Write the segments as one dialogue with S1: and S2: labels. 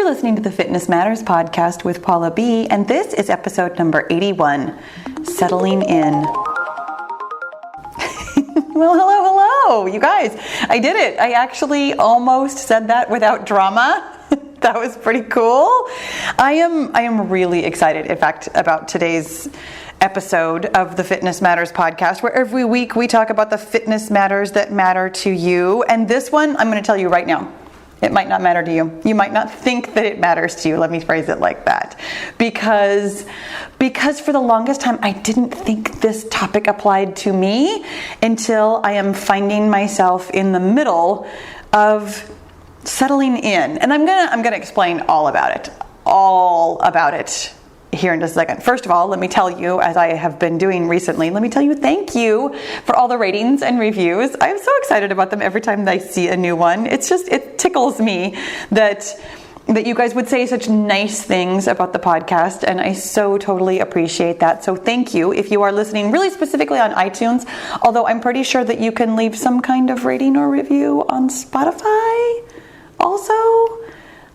S1: listening to the Fitness Matters podcast with Paula B, and this is episode number 81, Settling In. Well, hello, you guys. I did it. I actually almost said that without drama. That was pretty cool. I am really excited, in fact, about today's episode of the Fitness Matters podcast, where every week we talk about the fitness matters that matter to you. And this one, I'm going to tell you right now, it might not matter to you. You might not think that it matters to you. Let me phrase it like that. Because for the longest time, I didn't think this topic applied to me until I am finding myself in the middle of settling in. And I'm gonna explain all about it here in just a second. First of all, let me tell you, as I have been doing recently, thank you for all the ratings and reviews. I'm so excited about them every time I see a new one. It tickles me that you guys would say such nice things about the podcast, and I so totally appreciate that. So thank you. If you are listening really specifically on iTunes, although I'm pretty sure that you can leave some kind of rating or review on Spotify also.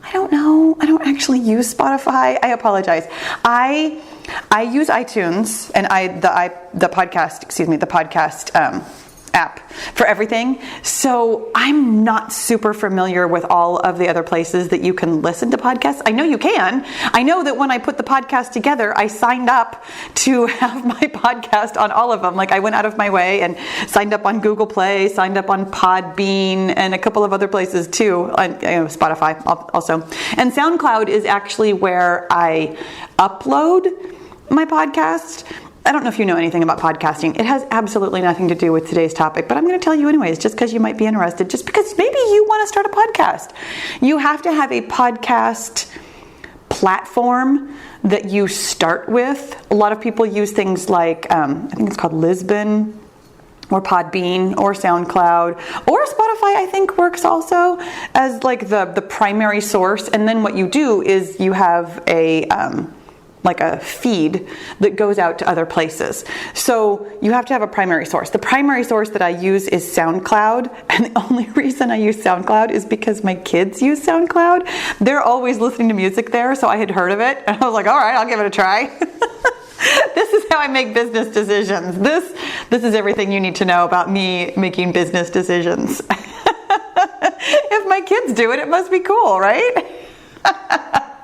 S1: I don't know. I don't actually use Spotify. I apologize. I use iTunes and the podcast app for everything. So I'm not super familiar with all of the other places that you can listen to podcasts. I know you can. I know that when I put the podcast together, I signed up to have my podcast on all of them. Like I went out of my way and signed up on Google Play, signed up on Podbean, and a couple of other places too, on Spotify also. And SoundCloud is actually where I upload my podcast. I don't know if you know anything about podcasting. It has absolutely nothing to do with today's topic, but I'm going to tell you anyways, just because you might be interested, just because maybe you want to start a podcast. You have to have a podcast platform that you start with. A lot of people use things like, I think it's called Lisbon, or Podbean, or SoundCloud, or Spotify, I think works also as like the primary source. And then what you do is you have a feed that goes out to other places. So you have to have a primary source. The primary source that I use is SoundCloud, and the only reason I use SoundCloud is because my kids use SoundCloud. They're always listening to music there, so I had heard of it, and I was like, all right, I'll give it a try. This is how I make business decisions. This is everything you need to know about me making business decisions. If my kids do it, it must be cool, right?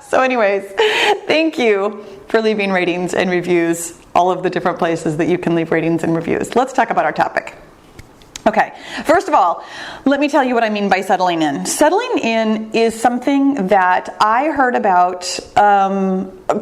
S1: So anyways, thank you for leaving ratings and reviews, all of the different places that you can leave ratings and reviews. Let's talk about our topic. Okay, first of all, let me tell you what I mean by settling in. Settling in is something that I heard about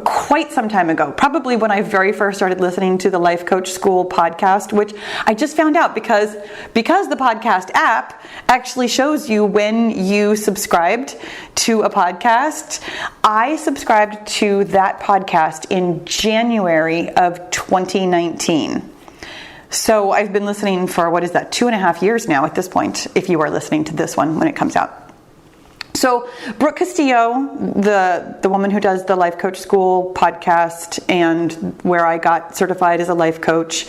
S1: quite some time ago, probably when I very first started listening to the Life Coach School podcast, which I just found out because the podcast app actually shows you when you subscribed to a podcast. I subscribed to that podcast in January of 2019. So I've been listening for, 2.5 years now at this point, if you are listening to this one when it comes out. So Brooke Castillo, the woman who does the Life Coach School podcast and where I got certified as a life coach,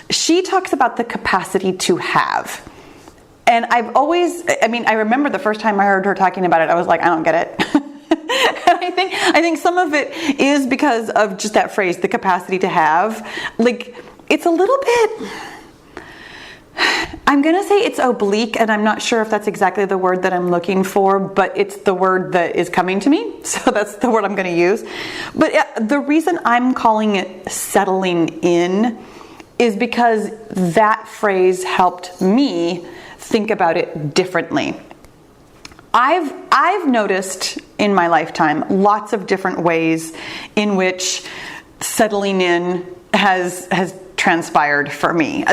S1: she talks about the capacity to have. And I remember the first time I heard her talking about it, I was like, I don't get it. And I think some of it is because of just that phrase, the capacity to have. Like, it's a little bit, I'm going to say it's oblique, and I'm not sure if that's exactly the word that I'm looking for, but it's the word that is coming to me, so that's the word I'm going to use. But the reason I'm calling it settling in is because that phrase helped me think about it differently. I've noticed in my lifetime lots of different ways in which settling in has transpired for me.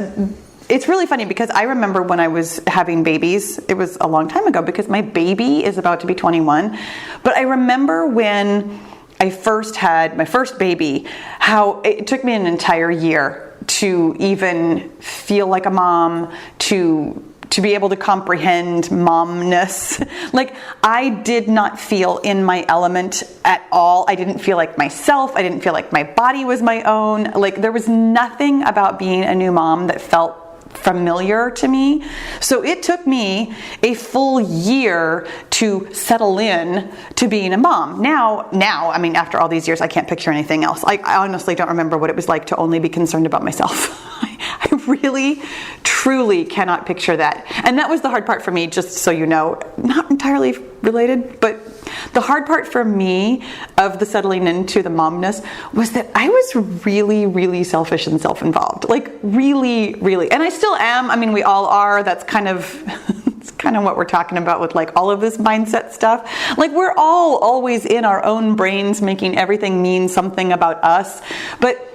S1: It's really funny because I remember when I was having babies, it was a long time ago because my baby is about to be 21, but I remember when I first had my first baby, how it took me an entire year to even feel like a mom, to be able to comprehend momness. Like, I did not feel in my element at all. I didn't feel like myself. I didn't feel like my body was my own. Like, there was nothing about being a new mom that felt familiar to me. So it took me a full year to settle in to being a mom. Now, I mean, after all these years, I can't picture anything else. I honestly don't remember what it was like to only be concerned about myself. I really, truly cannot picture that. And that was the hard part for me, just so you know, not entirely related, but the hard part for me of the settling into the momness was that I was really, really selfish and self-involved. Like really, really. And I still am. I mean, we all are. That's kind of it's kind of what we're talking about with like all of this mindset stuff. Like we're all always in our own brains making everything mean something about us. But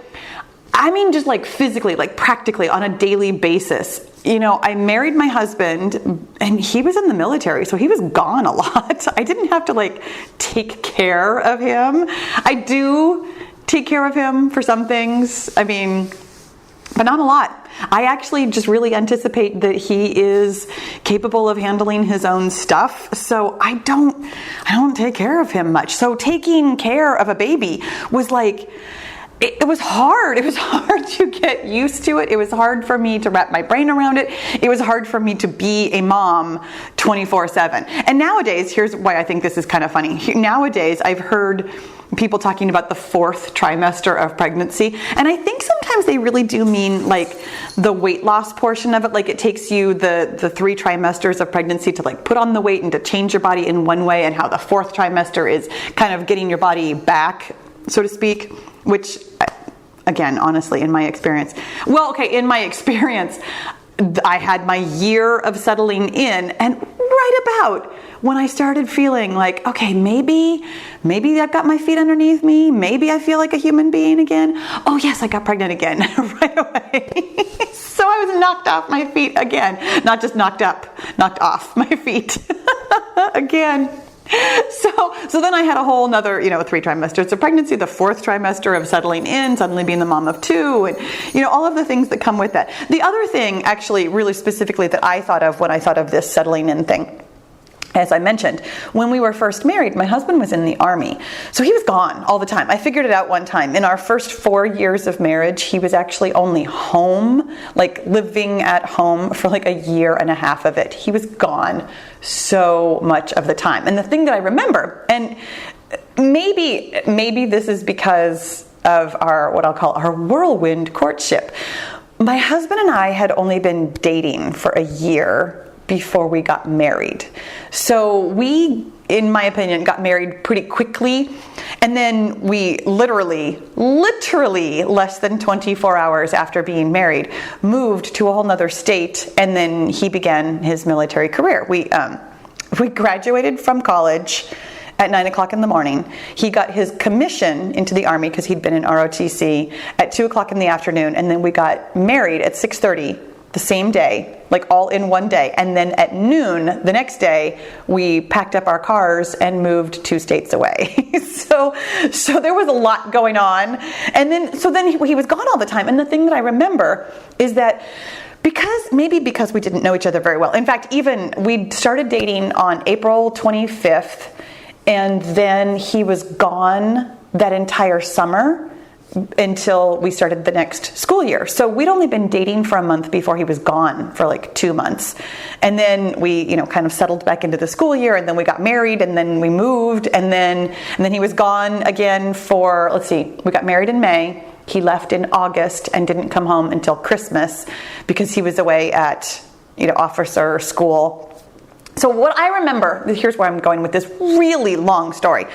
S1: I mean, just like physically, like practically on a daily basis. You know, I married my husband and he was in the military, so he was gone a lot. I didn't have to like take care of him. I do take care of him for some things. I mean, but not a lot. I actually just really anticipate that he is capable of handling his own stuff. So I don't take care of him much. So taking care of a baby was like, it was hard. It was hard to get used to it. It was hard for me to wrap my brain around it. It was hard for me to be a mom 24/7. And nowadays, here's why I think this is kind of funny. Nowadays, I've heard people talking about the 4th trimester of pregnancy. And I think sometimes they really do mean like the weight loss portion of it. Like it takes you the 3 trimesters of pregnancy to like put on the weight and to change your body in one way. And how the 4th trimester is kind of getting your body back, so to speak. Which, again, honestly, in my experience, I had my year of settling in, and right about when I started feeling like, okay, maybe I've got my feet underneath me, maybe I feel like a human being again. Oh yes, I got pregnant again right away. So I was knocked off my feet again. Not just knocked off my feet again. So then I had a whole another, 3 trimesters of pregnancy, the 4th trimester of settling in, suddenly being the mom of 2, and, all of the things that come with that. The other thing, actually, really specifically that I thought of when I thought of this settling in thing, as I mentioned, when we were first married, my husband was in the Army. So he was gone all the time. I figured it out one time. In our first 4 years of marriage, he was actually only home, like living at home for like a year and a half of it. He was gone so much of the time. And the thing that I remember, and maybe this is because of our, what I'll call our whirlwind courtship. My husband and I had only been dating for a year before we got married. So we, in my opinion, got married pretty quickly. And then we literally less than 24 hours after being married, moved to a whole nother state. And then he began his military career. We graduated from college at 9 o'clock in the morning. He got his commission into the Army because he'd been in ROTC at 2 o'clock in the afternoon. And then we got married at 6:30 the same day, like all in one day. And then at noon the next day, we packed up our cars and moved 2 states away. So there was a lot going on. And then he was gone all the time. And the thing that I remember is that because we didn't know each other very well. In fact, even we started dating on April 25th, and then he was gone that entire summer until we started the next school year. So we'd only been dating for a month before he was gone for like 2 months. And then we, kind of settled back into the school year, and then we got married, and then we moved, and then he was gone again for, we got married in May. He left in August and didn't come home until Christmas because he was away at, officer school. So what I remember, here's where I'm going with this really long story.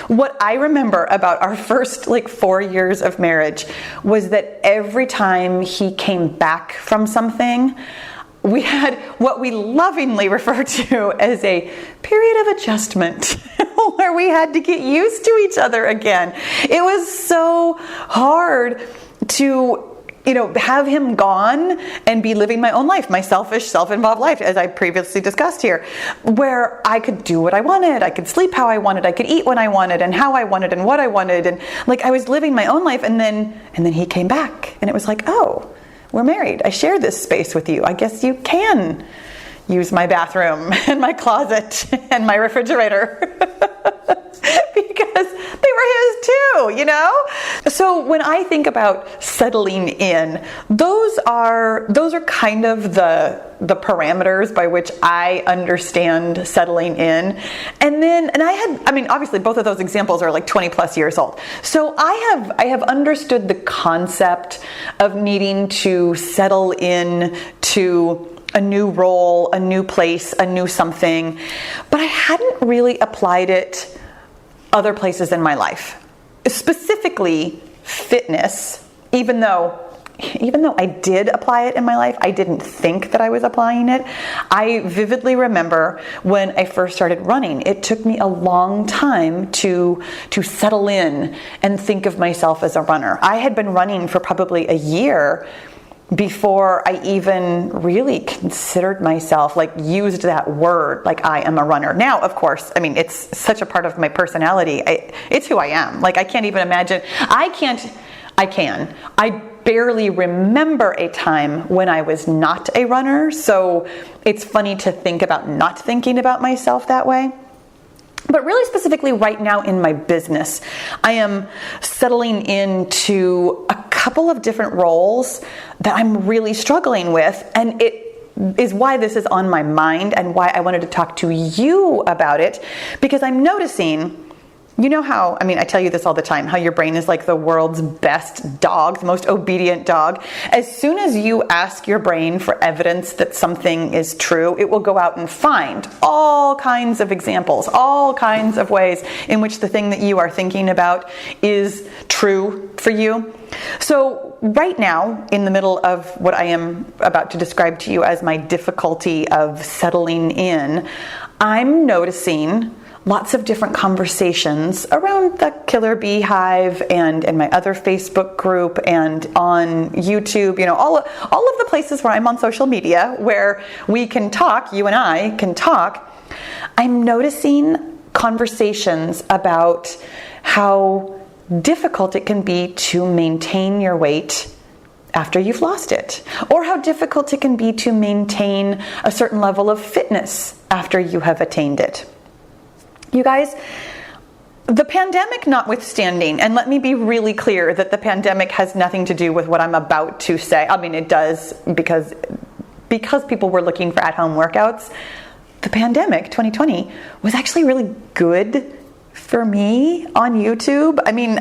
S1: What I remember about our first 4 years of marriage was that every time he came back from something, we had what we lovingly refer to as a period of adjustment where we had to get used to each other again. It was so hard to have him gone and be living my own life, my selfish, self-involved life, as I previously discussed here, where I could do what I wanted, I could sleep how I wanted, I could eat when I wanted and how I wanted and what I wanted, and I was living my own life, and then he came back, and it was like, oh, we're married, I share this space with you, I guess you can use my bathroom and my closet and my refrigerator. Because they were his too. too, you know? So when I think about settling in, those are kind of the parameters by which I understand settling in. And obviously both of those examples are like 20 plus years old. So I have understood the concept of needing to settle in to a new role, a new place, a new something, but I hadn't really applied it other places in my life. Specifically fitness, even though I did apply it in my life, I didn't think that I was applying it. I vividly remember when I first started running, it took me a long time to settle in and think of myself as a runner. I had been running for probably a year before I even really considered myself, like used that word, like I am a runner. Now, of course, I mean, it's such a part of my personality. It's who I am. Like I can't even imagine. I barely remember a time when I was not a runner. So it's funny to think about not thinking about myself that way. But really specifically right now in my business, I am settling into a couple of different roles that I'm really struggling with. And it is why this is on my mind and why I wanted to talk to you about it, because I'm noticing, you know how, I mean, I tell you this all the time, how your brain is like the world's best dog, the most obedient dog. As soon as you ask your brain for evidence that something is true, it will go out and find all kinds of examples, all kinds of ways in which the thing that you are thinking about is true for you. So right now, in the middle of what I am about to describe to you as my difficulty of settling in, I'm noticing lots of different conversations around the Killer Beehive and in my other Facebook group and on YouTube, you know, all of the places where I'm on social media where we can talk, you and I can talk. I'm noticing conversations about how difficult it can be to maintain your weight after you've lost it, or how difficult it can be to maintain a certain level of fitness after you have attained it. You guys, the pandemic notwithstanding, and let me be really clear that the pandemic has nothing to do with what I'm about to say. I mean, it does because people were looking for at-home workouts. The pandemic, 2020, was actually really good for me on YouTube. I mean,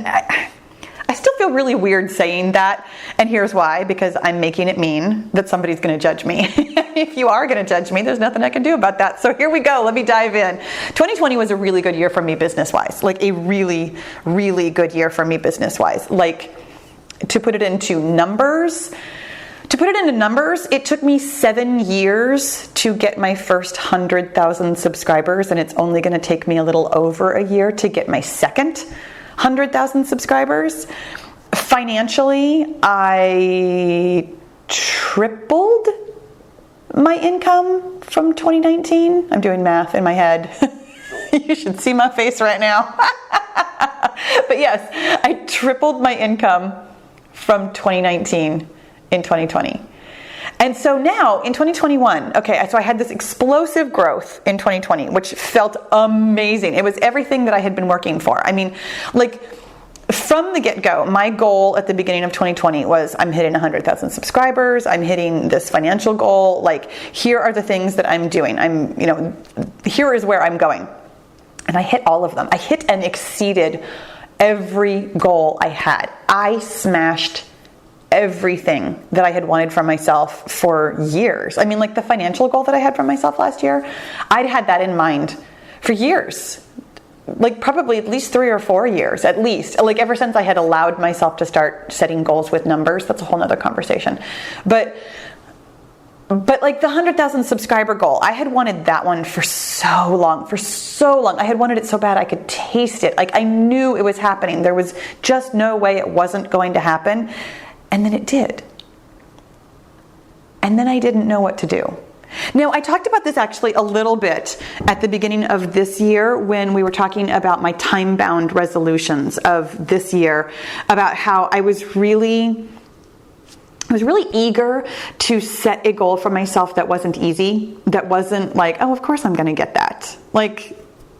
S1: I still feel really weird saying that, and here's why, because I'm making it mean that somebody's going to judge me. If you are going to judge me, there's nothing I can do about that. So here we go. Let me dive in. 2020 was a really good year for me business-wise, like a really, really good year for me business-wise. Like, to put it into numbers, it took me 7 years to get my first 100,000 subscribers, and it's only going to take me a little over a year to get my second 100,000 subscribers. Financially, I tripled my income from 2019. I'm doing math in my head. You should see my face right now. But yes, I tripled my income from 2019 in 2020. And so now in 2021, okay, so I had this explosive growth in 2020, which felt amazing. It was everything that I had been working for. I mean, like from the get-go, my goal at the beginning of 2020 was I'm hitting 100,000 subscribers. I'm hitting this financial goal. Like, here are the things that I'm doing. Here is where I'm going. And I hit all of them. I hit and exceeded every goal I had. I smashed everything that I had wanted from myself for years. I mean, like the financial goal that I had for myself last year, I'd had that in mind for years. Like probably at least 3 or 4 years, at least. Like ever since I had allowed myself to start setting goals with numbers. That's a whole nother conversation. But like the 100,000 subscriber goal, I had wanted that one for so long. I had wanted it so bad I could taste it. Like I knew it was happening. There was just no way it wasn't going to happen. And then it did. And then I didn't know what to do. Now, I talked about this actually a little bit at the beginning of this year when we were talking about my time-bound resolutions of this year, about how I was really eager to set a goal for myself that wasn't easy, that wasn't like, oh, of course I'm going to get that. Like,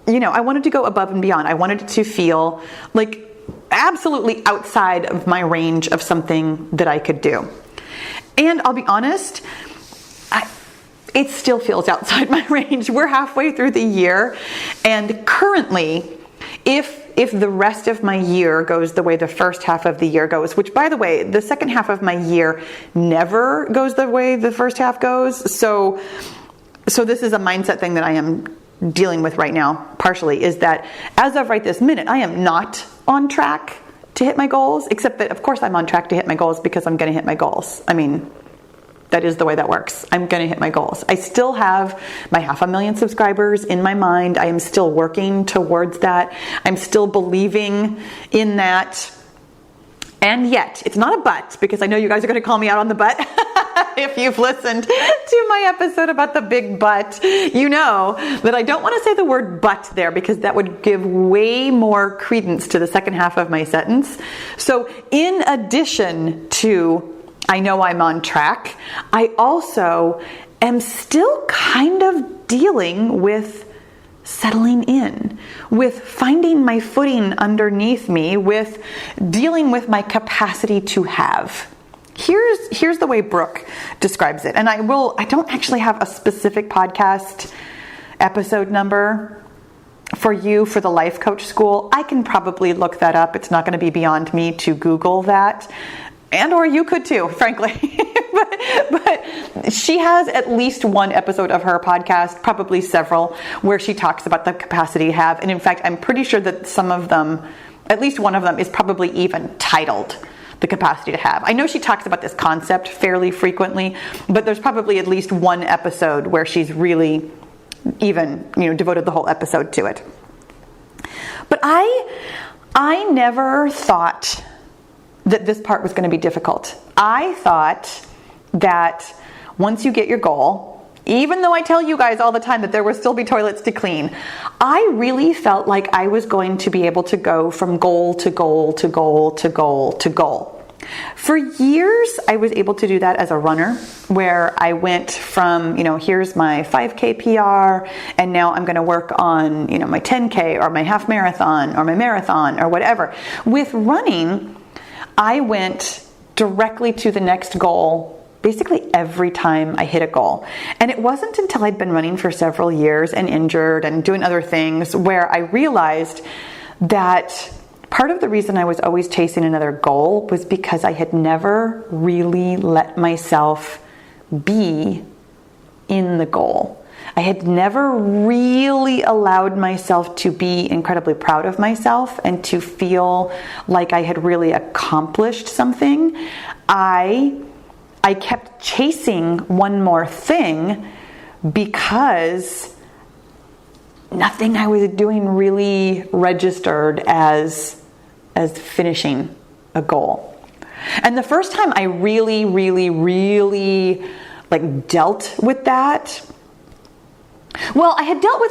S1: I wanted to go above and beyond. I wanted it to feel like absolutely outside of my range of something that I could do. And I'll be honest, it still feels outside my range. We're halfway through the year, and currently, if the rest of my year goes the way the first half of the year goes, which, by the way, the second half of my year never goes the way the first half goes. So this is a mindset thing that I am dealing with right now, partially, is that as of right this minute, I am not on track to hit my goals, except that, of course, I'm on track to hit my goals because I'm going to hit my goals. I mean, that is the way that works. I'm going to hit my goals. I still have my 500,000 subscribers in my mind. I am still working towards that. I'm still believing in that. And yet, it's not a but, because I know you guys are going to call me out on the but. If you've listened to my episode about the big but, you know that I don't want to say the word but there, because that would give way more credence to the second half of my sentence. So in addition to I know I'm on track, I also am still kind of dealing with settling in, with finding my footing underneath me, with dealing with my capacity to have. Here's the way Brooke describes it. And I don't actually have a specific podcast episode number for you for the Life Coach School. I can probably look that up. It's not going to be beyond me to Google that. And or you could too, frankly. but she has at least one episode of her podcast, probably several, where she talks about the capacity to have. And in fact, I'm pretty sure that some of them, at least one of them, is probably even titled The Capacity to Have. I know she talks about this concept fairly frequently, but there's probably at least one episode where she's really even, devoted the whole episode to it. But I never thought that this part was going to be difficult. I thought that once you get your goal, even though I tell you guys all the time that there will still be toilets to clean, I really felt like I was going to be able to go from goal to goal to goal to goal to goal. For years, I was able to do that as a runner, where I went from, here's my 5K PR, and now I'm going to work on, my 10K or my half marathon or my marathon or whatever. With running, I went directly to the next goal basically every time I hit a goal. And it wasn't until I'd been running for several years and injured and doing other things where I realized that part of the reason I was always chasing another goal was because I had never really let myself be in the goal. I had never really allowed myself to be incredibly proud of myself and to feel like I had really accomplished something. I kept chasing one more thing because nothing I was doing really registered as finishing a goal. And the first time I really dealt with that, well, I had dealt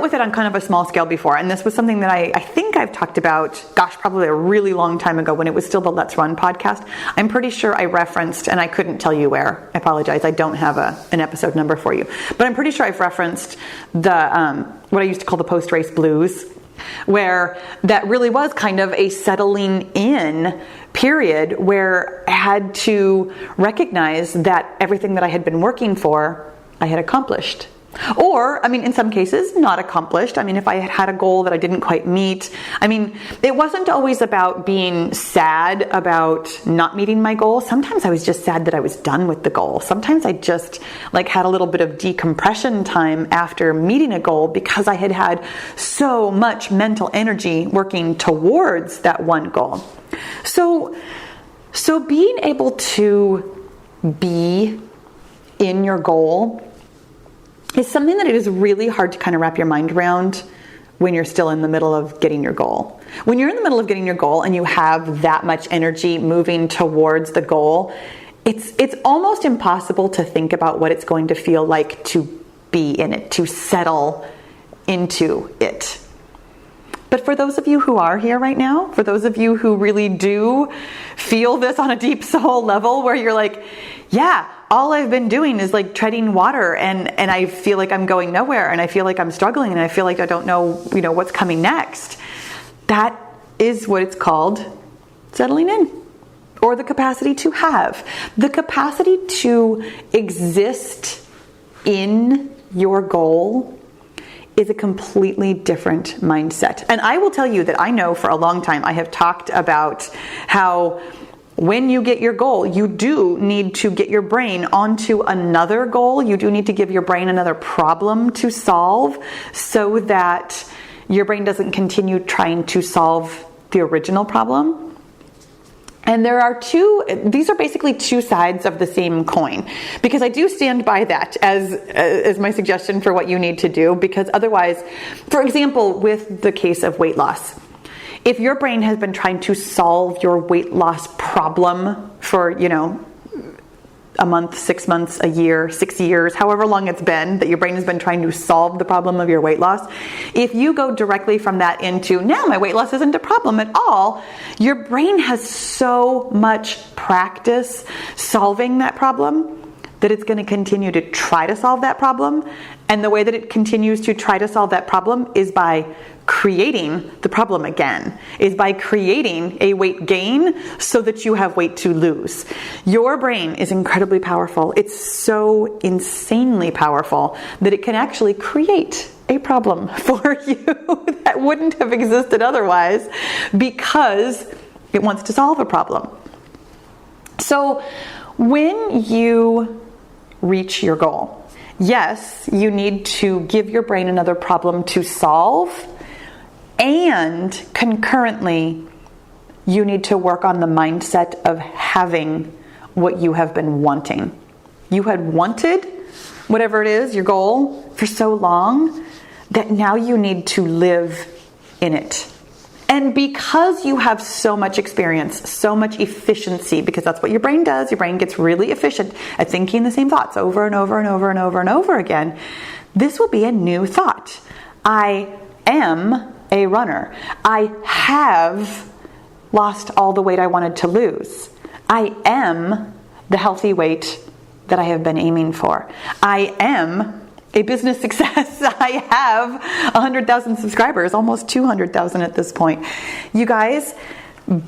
S1: with it on kind of a small scale before, and this was something that I think I've talked about, probably a really long time ago when it was still the Let's Run podcast. I'm pretty sure I referenced, and I couldn't tell you where. I apologize, I don't have an episode number for you. But I'm pretty sure I've referenced the what I used to call the post-race blues, where that really was kind of a settling in period where I had to recognize that everything that I had been working for, I had accomplished. Or, in some cases, not accomplished. If I had a goal that I didn't quite meet, it wasn't always about being sad about not meeting my goal. Sometimes I was just sad that I was done with the goal. Sometimes I just had a little bit of decompression time after meeting a goal because I had so much mental energy working towards that one goal. So being able to be in your goal is something that it is really hard to kind of wrap your mind around when you're still in the middle of getting your goal. When you're in the middle of getting your goal and you have that much energy moving towards the goal, it's almost impossible to think about what it's going to feel like to be in it, to settle into it. But for those of you who are here right now, for those of you who really do feel this on a deep soul level where you're like, yeah, all I've been doing is treading water and I feel like I'm going nowhere and I feel like I'm struggling and I feel like I don't know, what's coming next. That is what it's called settling in, or the capacity to have. The capacity to exist in your goal is a completely different mindset. And I will tell you that I know for a long time I have talked about how when you get your goal, you do need to get your brain onto another goal. You do need to give your brain another problem to solve so that your brain doesn't continue trying to solve the original problem. And there are these are basically two sides of the same coin, because I do stand by that as my suggestion for what you need to do, because otherwise, for example, with the case of weight loss, if your brain has been trying to solve your weight loss problem for, a month, 6 months, a year, 6 years, however long it's been that your brain has been trying to solve the problem of your weight loss, if you go directly from that into, now my weight loss isn't a problem at all, your brain has so much practice solving that problem that it's going to continue to try to solve that problem. And the way that it continues to try to solve that problem is by creating the problem again, is by creating a weight gain so that you have weight to lose. Your brain is incredibly powerful. It's so insanely powerful that it can actually create a problem for you that wouldn't have existed otherwise, because it wants to solve a problem. So when you reach your goal, yes, you need to give your brain another problem to solve, and concurrently, you need to work on the mindset of having what you have been wanting. You had wanted whatever it is, your goal, for so long that now you need to live in it. And because you have so much experience, so much efficiency, because that's what your brain does, your brain gets really efficient at thinking the same thoughts over and over and over and over and over again, this will be a new thought. I am a runner. I have lost all the weight I wanted to lose. I am the healthy weight that I have been aiming for. I am a business success. I have 100,000 subscribers, almost 200,000 at this point. You guys,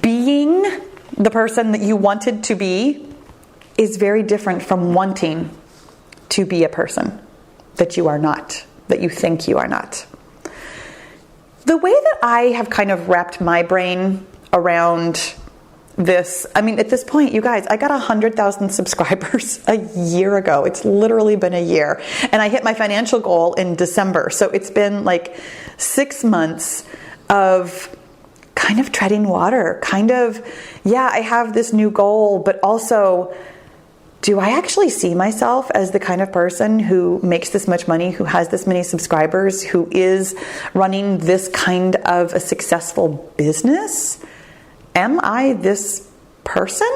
S1: being the person that you wanted to be is very different from wanting to be a person that you are not, that you think you are not. The way that I have kind of wrapped my brain around this, at this point, you guys, I got 100,000 subscribers a year ago. It's literally been a year. And I hit my financial goal in December. So it's been like 6 months of kind of treading water, I have this new goal, but also, do I actually see myself as the kind of person who makes this much money, who has this many subscribers, who is running this kind of a successful business? Am I this person?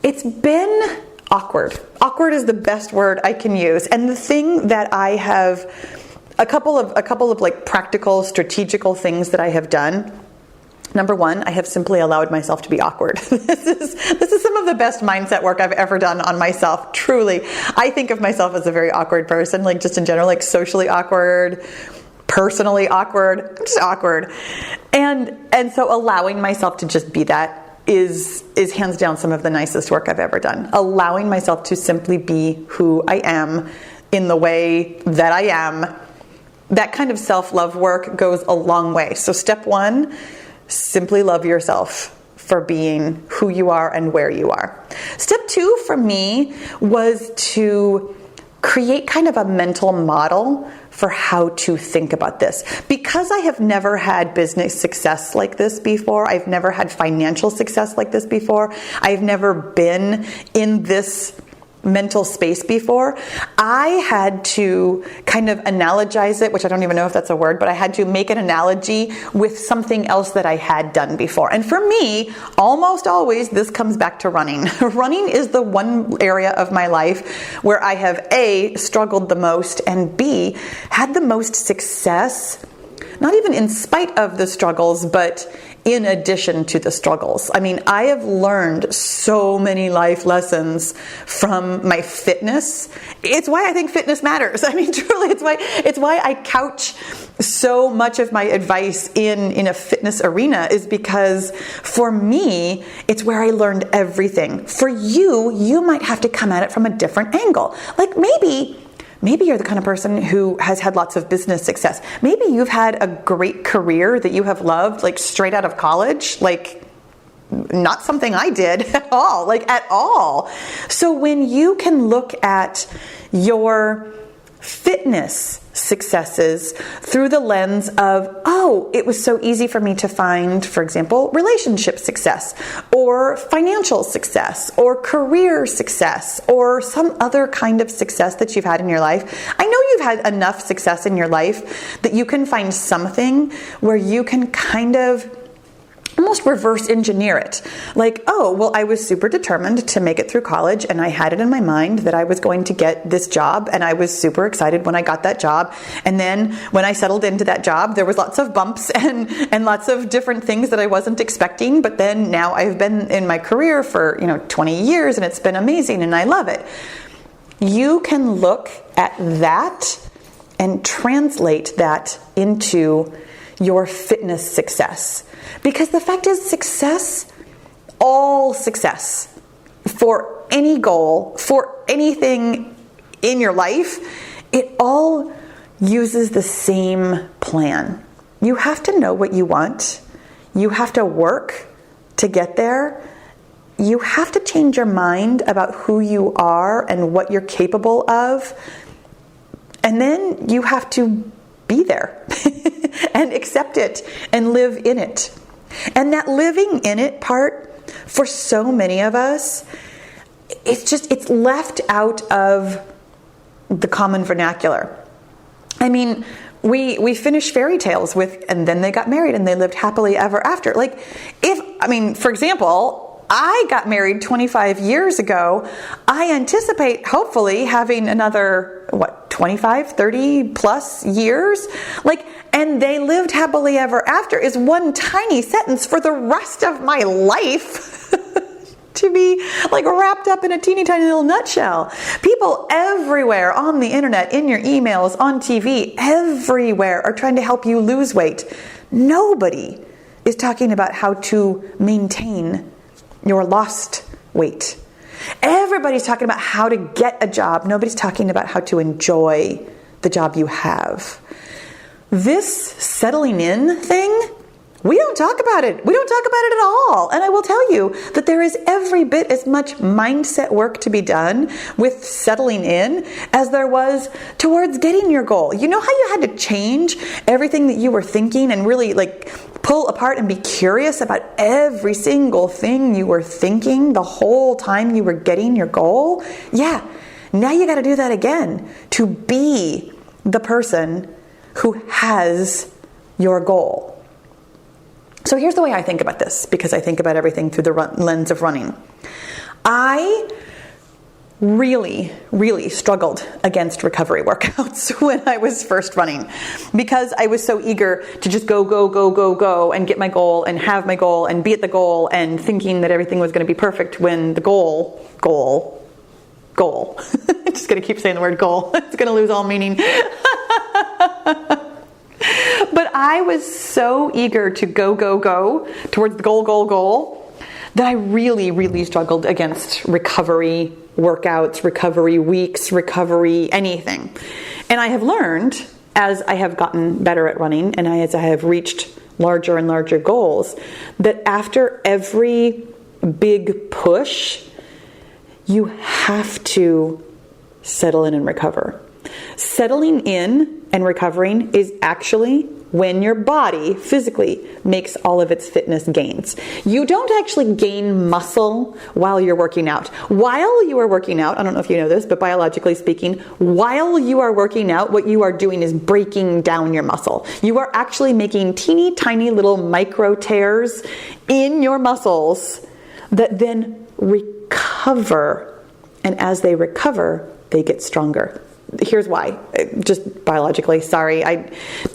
S1: It's been awkward. Awkward is the best word I can use. And the thing that I have, a couple of like practical, strategical things that I have done. Number one, I have simply allowed myself to be awkward. This is some of the best mindset work I've ever done on myself. Truly, I think of myself as a very awkward person, like just in general, like socially awkward, personally awkward, just awkward. And so allowing myself to just be that is hands down some of the nicest work I've ever done. Allowing myself to simply be who I am in the way that I am. That kind of self-love work goes a long way. So step one, simply love yourself for being who you are and where you are. Step two for me was to create kind of a mental model for how to think about this. Because I have never had business success like this before, I've never had financial success like this before, I've never been in this mental space before, I had to kind of analogize it, which I don't even know if that's a word, but I had to make an analogy with something else that I had done before. And for me, almost always, this comes back to running. Running is the one area of my life where I have A, struggled the most, and B, had the most success not even in spite of the struggles, but in addition to the struggles. I mean, I have learned so many life lessons from my fitness. It's why I think fitness matters. I mean, truly, it's why I couch so much of my advice in a fitness arena, is because for me, it's where I learned everything. For you, you might have to come at it from a different angle. Like maybe you're the kind of person who has had lots of business success. Maybe you've had a great career that you have loved, like straight out of college, like not something I did at all, like at all. So when you can look at your fitness successes through the lens of, oh, it was so easy for me to find, for example, relationship success or financial success or career success or some other kind of success that you've had in your life. I know you've had enough success in your life that you can find something where you can kind of almost reverse engineer it. Like, oh, well, I was super determined to make it through college, and I had it in my mind that I was going to get this job, and I was super excited when I got that job. And then when I settled into that job, there was lots of bumps and lots of different things that I wasn't expecting. But then now I've been in my career for 20 years, and it's been amazing, and I love it. You can look at that and translate that into your fitness success. Because the fact is, all success for any goal, for anything in your life, it all uses the same plan. You have to know what you want. You have to work to get there. You have to change your mind about who you are and what you're capable of. And then you have to be there and accept it and live in it. And that living in it part, for so many of us, it's left out of the common vernacular. I mean, we finish fairy tales with, and then they got married and they lived happily ever after. Like, for example, I got married 25 years ago. I anticipate, hopefully, having another, 25, 30 plus years? And they lived happily ever after is one tiny sentence for the rest of my life to be wrapped up in a teeny tiny little nutshell. People everywhere on the internet, in your emails, on TV, everywhere are trying to help you lose weight. Nobody is talking about how to maintain your lost weight. Everybody's talking about how to get a job. Nobody's talking about how to enjoy the job you have. This settling in thing, we don't talk about it. We don't talk about it at all. And I will tell you that there is every bit as much mindset work to be done with settling in as there was towards getting your goal. You know how you had to change everything that you were thinking and really pull apart and be curious about every single thing you were thinking the whole time you were getting your goal? Yeah, now you got to do that again to be the person who has your goal. So here's the way I think about this, because I think about everything through the lens of running. I really, really struggled against recovery workouts when I was first running, because I was so eager to just go and get my goal and have my goal and be at the goal, and thinking that everything was going to be perfect when the goal. I'm just going to keep saying the word goal. It's going to lose all meaning. But I was so eager to go towards the goal that I really, really struggled against recovery workouts, recovery weeks, recovery anything. And I have learned, as I have gotten better at running and as I have reached larger and larger goals, that after every big push, you have to settle in and recover. Settling in and recovering is actually when your body physically makes all of its fitness gains. You don't actually gain muscle while you're working out. While you are working out, I don't know if you know this, but biologically speaking, while you are working out, what you are doing is breaking down your muscle. You are actually making teeny tiny little micro tears in your muscles that then recover. And as they recover, they get stronger. here's why. Just biologically, sorry.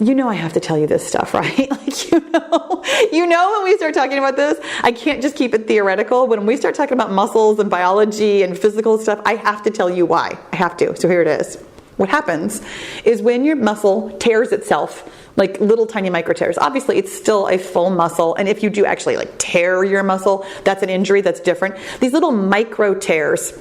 S1: You know I have to tell you this stuff, right? Like, you know when we start talking about this, I can't just keep it theoretical. When we start talking about muscles and biology and physical stuff, I have to tell you why. I have to. So here it is. What happens is when your muscle tears itself, like little tiny micro tears, obviously it's still a full muscle. And if you do actually like tear your muscle, that's an injury, that's different. These little micro tears,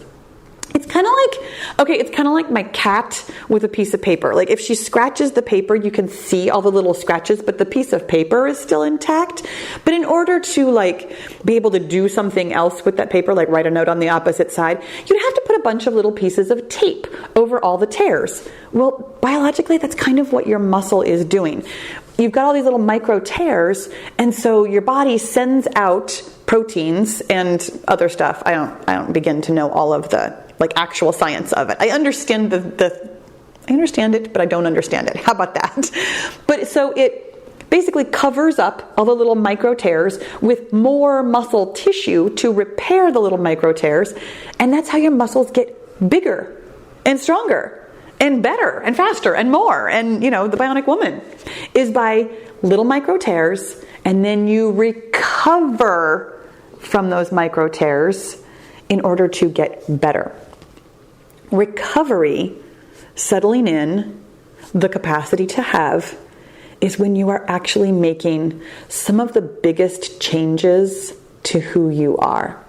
S1: it's kind of like my cat with a piece of paper. Like if she scratches the paper, you can see all the little scratches, but the piece of paper is still intact. But in order to like be able to do something else with that paper, like write a note on the opposite side, you'd have to put a bunch of little pieces of tape over all the tears. Well, biologically, that's kind of what your muscle is doing. You've got all these little micro tears, and so your body sends out proteins and other stuff. I don't begin to know all of the like actual science of it. I understand I understand it, but I don't understand it. How about that? But so it basically covers up all the little micro tears with more muscle tissue to repair the little micro tears, and that's how your muscles get bigger and stronger and better and faster and more. And the bionic woman is by little micro tears, and then you recover from those micro tears in order to get better. Recovery, settling in, the capacity to have, is when you are actually making some of the biggest changes to who you are.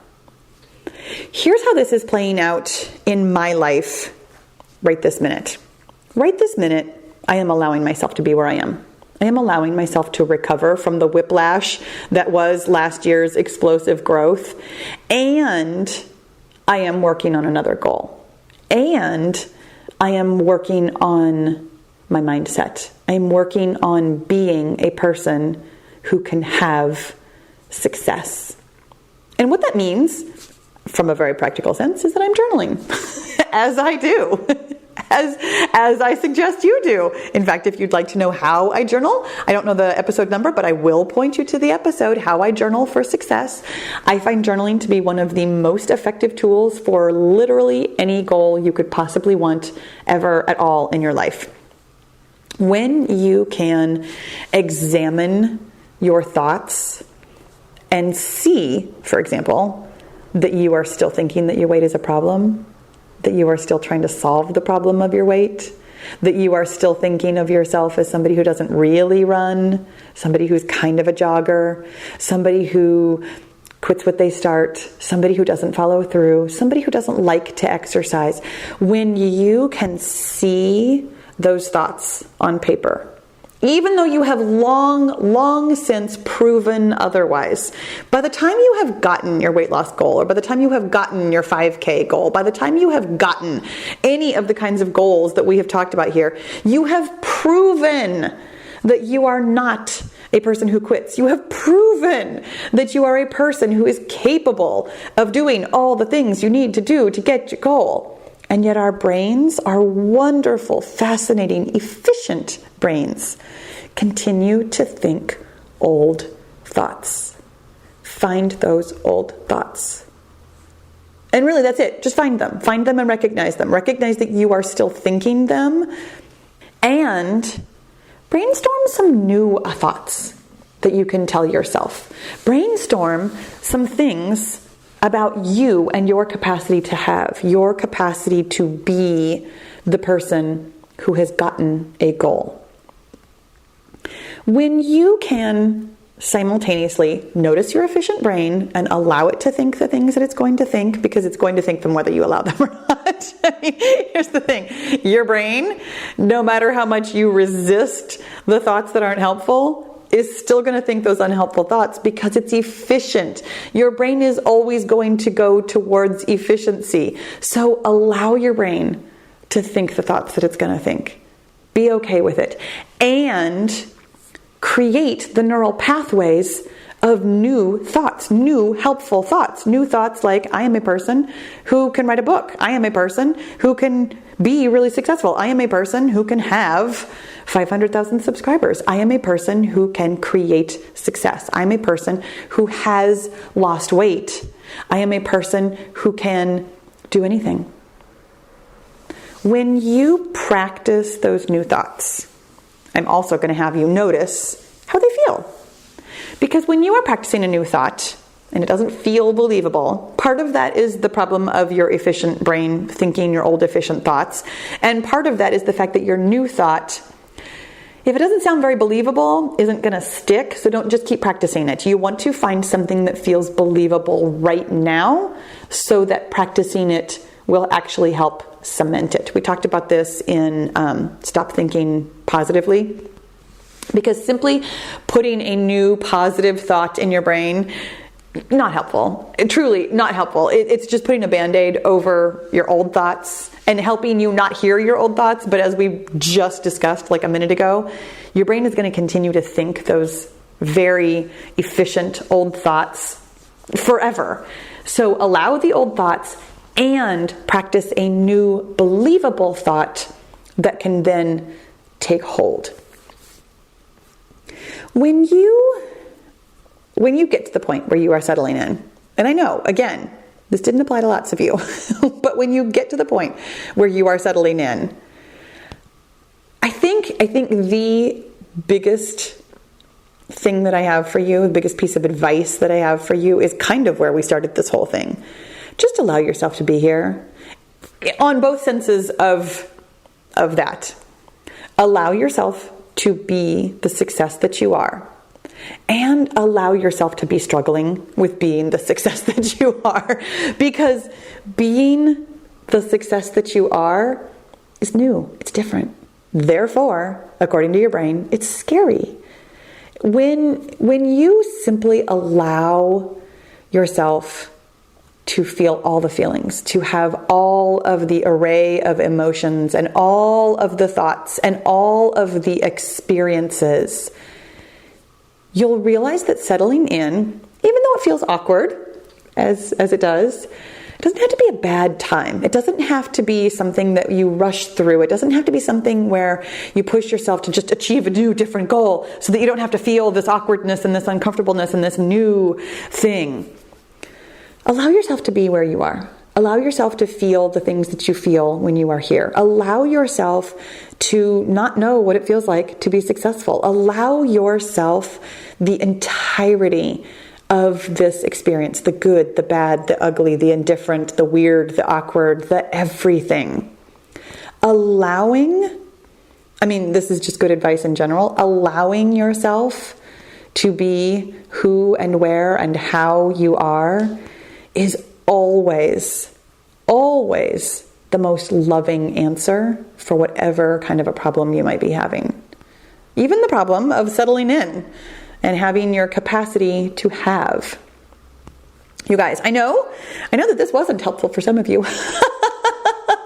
S1: Here's how this is playing out in my life right this minute. Right this minute, I am allowing myself to be where I am. I am allowing myself to recover from the whiplash that was last year's explosive growth, and I am working on another goal. And I am working on my mindset. I'm working on being a person who can have success. And what that means, from a very practical sense, is that I'm journaling, as I do. As I suggest you do. In fact, if you'd like to know how I journal, I don't know the episode number, but I will point you to the episode, How I Journal for Success. I find journaling to be one of the most effective tools for literally any goal you could possibly want ever at all in your life. When you can examine your thoughts and see, for example, that you are still thinking that your weight is a problem, that you are still trying to solve the problem of your weight, that you are still thinking of yourself as somebody who doesn't really run, somebody who's kind of a jogger, somebody who quits what they start, somebody who doesn't follow through, somebody who doesn't like to exercise. When you can see those thoughts on paper, even though you have long since proven otherwise, by the time you have gotten your weight loss goal, or by the time you have gotten your 5K goal, by the time you have gotten any of the kinds of goals that we have talked about here, you have proven that you are not a person who quits. You have proven that you are a person who is capable of doing all the things you need to do to get your goal. And yet our brains, our wonderful, fascinating, efficient brains, continue to think old thoughts. Find those old thoughts. And really, that's it. Just find them. Find them and recognize them. Recognize that you are still thinking them. And brainstorm some new thoughts that you can tell yourself. Brainstorm some things about you and your capacity to have, your capacity to be the person who has gotten a goal. When you can simultaneously notice your efficient brain and allow it to think the things that it's going to think, because it's going to think them whether you allow them or not. I mean, here's the thing. Your brain, no matter how much you resist the thoughts that aren't helpful, is still going to think those unhelpful thoughts because it's efficient. Your brain is always going to go towards efficiency. So allow your brain to think the thoughts that it's going to think. Be okay with it. And create the neural pathways of new thoughts, new helpful thoughts, new thoughts like, I am a person who can write a book. I am a person who can be really successful. I am a person who can have 500,000 subscribers. I am a person who can create success. I'm a person who has lost weight. I am a person who can do anything. When you practice those new thoughts, I'm also going to have you notice how they feel. Because when you are practicing a new thought and it doesn't feel believable, part of that is the problem of your efficient brain thinking your old efficient thoughts. And part of that is the fact that your new thought, if it doesn't sound very believable, isn't going to stick. So don't just keep practicing it. You want to find something that feels believable right now so that practicing it will actually help cement it. We talked about this in Stop Thinking Positively. Because simply putting a new positive thought in your brain, not helpful. Truly not helpful. It's just putting a Band-Aid over your old thoughts and helping you not hear your old thoughts. But as we just discussed like a minute ago, your brain is going to continue to think those very efficient old thoughts forever. So allow the old thoughts and practice a new believable thought that can then take hold. When you get to the point where you are settling in, and I know, again, this didn't apply to lots of you, but when you get to the point where you are settling in, I think the biggest thing that I have for you, the biggest piece of advice that I have for you is kind of where we started this whole thing. Just allow yourself to be here on both senses of that. Allow yourself to be the success that you are, and allow yourself to be struggling with being the success that you are, because being the success that you are is new, it's different. Therefore, according to your brain, it's scary. When you simply allow yourself to feel all the feelings, to have all of the array of emotions and all of the thoughts and all of the experiences, you'll realize that settling in, even though it feels awkward, as it does, it doesn't have to be a bad time. It doesn't have to be something that you rush through. It doesn't have to be something where you push yourself to just achieve a new, different goal so that you don't have to feel this awkwardness and this uncomfortableness and this new thing. Allow yourself to be where you are. Allow yourself to feel the things that you feel when you are here. Allow yourself to not know what it feels like to be successful. Allow yourself the entirety of this experience, the good, the bad, the ugly, the indifferent, the weird, the awkward, the everything. This is just good advice in general, allowing yourself to be who and where and how you are is always the most loving answer for whatever kind of a problem you might be having. Even the problem of settling in and having your capacity to have. You guys, I know that this wasn't helpful for some of you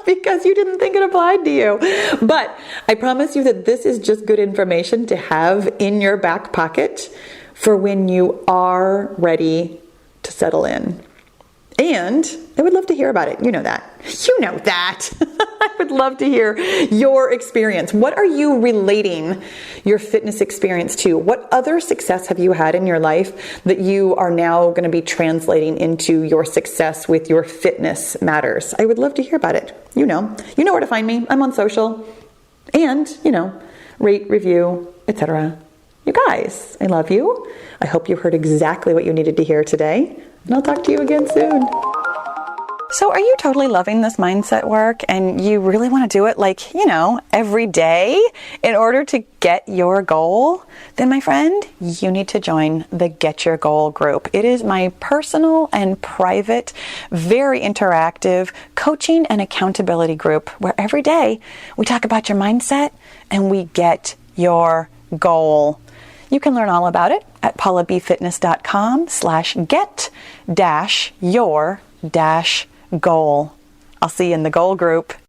S1: because you didn't think it applied to you. But I promise you that this is just good information to have in your back pocket for when you are ready to settle in. And I would love to hear about it. You know that. I would love to hear your experience. What are you relating your fitness experience to? What other success have you had in your life that you are now going to be translating into your success with your fitness matters? I would love to hear about it. You know where to find me. I'm on social. And, rate, review, etc. You guys, I love you. I hope you heard exactly what you needed to hear today. And I'll talk to you again soon. So are you totally loving this mindset work and you really want to do it every day in order to get your goal? Then my friend, you need to join the Get Your Goal group. It is my personal and private, very interactive coaching and accountability group where every day we talk about your mindset and we get your goal. You can learn all about it at paulabfitness.com/get-your-goal. I'll see you in the goal group.